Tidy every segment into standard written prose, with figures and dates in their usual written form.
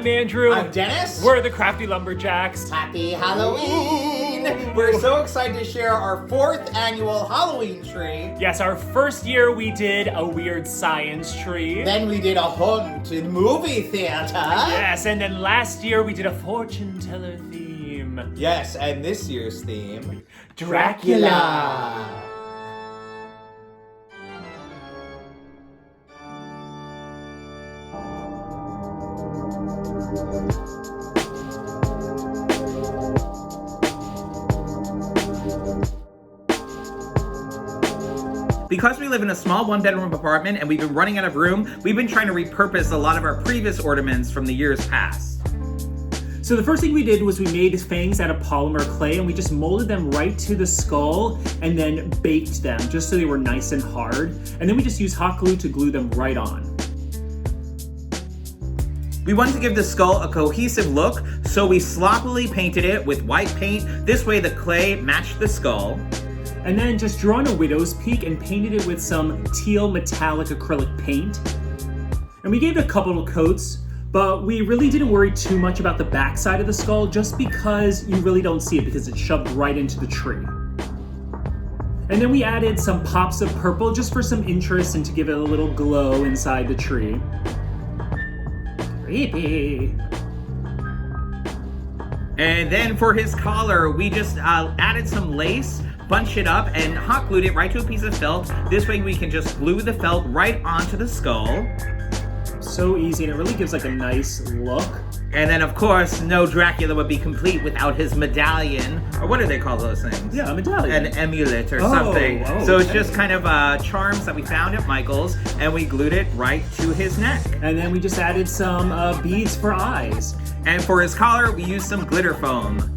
I'm Andrew. I'm Dennis. We're the Crafty Lumberjacks. Happy Halloween! We're so excited to share our 4th annual Halloween tree. Yes, our first year we did a weird science tree. Then we did a haunted movie theater. Yes, and then last year we did a fortune teller theme. Yes, and this year's theme, Dracula. Because we live in a small one-bedroom apartment and we've been running out of room, we've been trying to repurpose a lot of our previous ornaments from the years past. So the first thing we did was we made fangs out of polymer clay and we just molded them right to the skull and then baked them just so they were nice and hard. And then we just used hot glue to glue them right on. We wanted to give the skull a cohesive look, so we sloppily painted it with white paint. This way the clay matched the skull. And then just drawn a widow's peak and painted it with some teal metallic acrylic paint. And we gave it a couple of coats, but we really didn't worry too much about the back side of the skull just because you really don't see it because it's shoved right into the tree. And then we added some pops of purple just for some interest and to give it a little glow inside the tree. Creepy. And then for his collar, we just added some lace, bunched it up, and hot glued it right to a piece of felt. This way we can just glue the felt right onto the skull. So easy, and it really gives like a nice look. And then of course, no Dracula would be complete without his medallion, or what do they call those things? Yeah, a medallion. An amulet or something. So it's okay. just kind of charms that we found at Michael's, and we glued it right to his neck. And then we just added some beads for eyes. And for his collar, we used some glitter foam.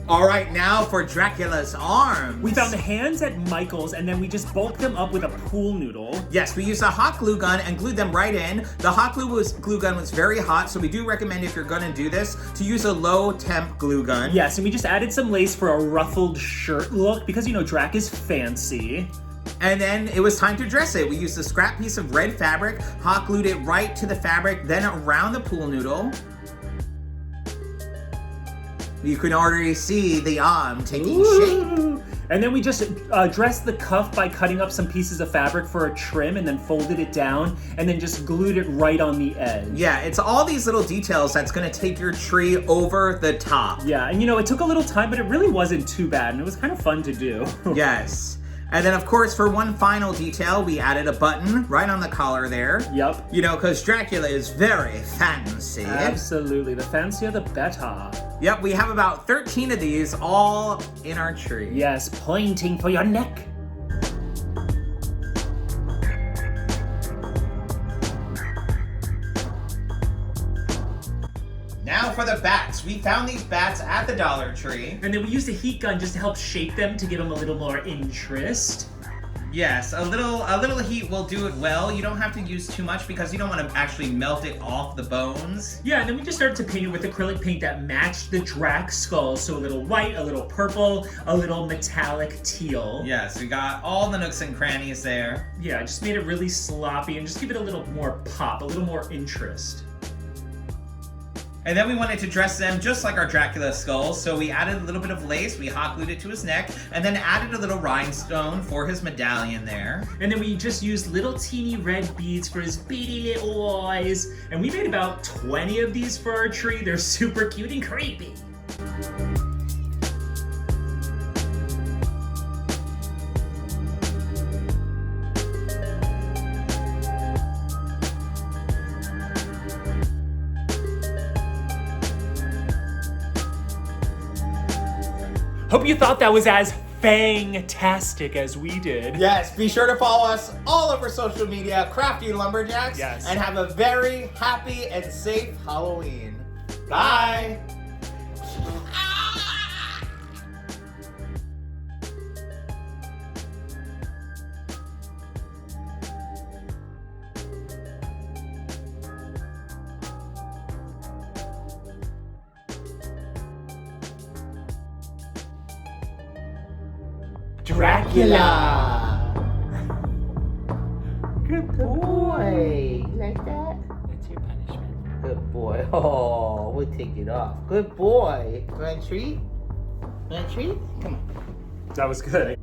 All right, now for Dracula's arms. We found the hands at Michael's and then we just bulked them up with a pool noodle. Yes, we used a hot glue gun and glued them right in. The hot glue gun was very hot, so we do recommend if you're gonna do this to use a low temp glue gun. Yes, and we just added some lace for a ruffled shirt look because, you know, Drac is fancy. And then it was time to dress it. We used a scrap piece of red fabric, hot glued it right to the fabric, then around the pool noodle. You can already see the arm taking shape. And then we just dressed the cuff by cutting up some pieces of fabric for a trim and then folded it down and then just glued it right on the edge. Yeah, it's all these little details that's gonna take your tree over the top. Yeah, and you know, it took a little time, but it really wasn't too bad and it was kind of fun to do. Yes. And then, of course, for one final detail, we added a button right on the collar there. Yep. You know, because Dracula is very fancy. Absolutely. The fancier, the better. Yep, we have about 13 of these all in our tree. Yes, pointing for your neck. Now for the bats. We found these bats at the Dollar Tree. And then we used a heat gun just to help shape them to give them a little more interest. Yes, a little heat will do it well. You don't have to use too much because you don't want to actually melt it off the bones. Yeah, and then we just started to paint it with acrylic paint that matched the Drac skull. So a little white, a little purple, a little metallic teal. Yes, we got all the nooks and crannies there. Yeah, just made it really sloppy and just give it a little more pop, a little more interest. And then we wanted to dress them just like our Dracula skulls, so we added a little bit of lace, we hot glued it to his neck, and then added a little rhinestone for his medallion there. And then we just used little teeny red beads for his beady little eyes. And we made about 20 of these for our tree. They're super cute and creepy. Hope you thought that was as FANG-tastic as we did. Yes, be sure to follow us all over social media, Crafty Lumberjacks. Yes. And have a very happy and safe Halloween. Bye. Dracula. Good Boy, you like that? That's your punishment. Good boy. Oh, we'll take it off. Good boy. Want a treat? Want a treat? Come on. That was good.